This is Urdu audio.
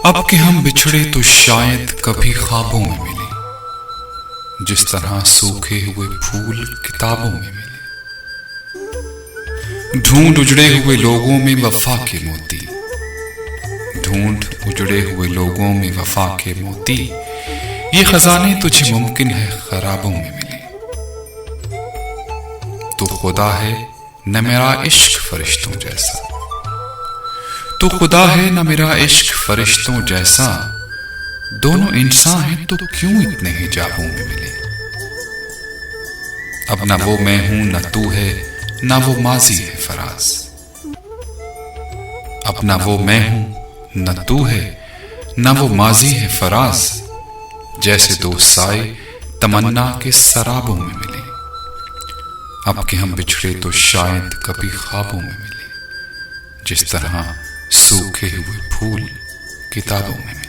اب کہ ہم بچھڑے تو شاید کبھی خوابوں میں ملے، جس طرح سوکھے ہوئے پھول کتابوں میں ملے۔ ڈھونڈ اجڑے ہوئے لوگوں میں وفا کے موتی، ڈھونڈ اجڑے ہوئے لوگوں میں وفا کے موتی، یہ خزانے تجھے ممکن ہے خرابوں میں ملے۔ تو خدا ہے نہ میرا عشق فرشتوں جیسا، تو خدا ہے نہ میرا عشق فرشتوں جیسا، دونوں انسان ہیں تو کیوں اتنے حجابوں میں ملے۔ اب نہ وہ میں ہوں نہ تو ہے، نہ وہ ماضی ہے فراز، اب نہ وہ میں ہوں نہ تو ہے، نہ وہ ماضی ہے فراز، جیسے دو سائے تمنا کے سرابوں میں ملے۔ اب کہ ہم بچھڑے تو شاید کبھی خوابوں میں ملے، جس طرح سوکھے ہوئے پھول کتابوں میں ملے۔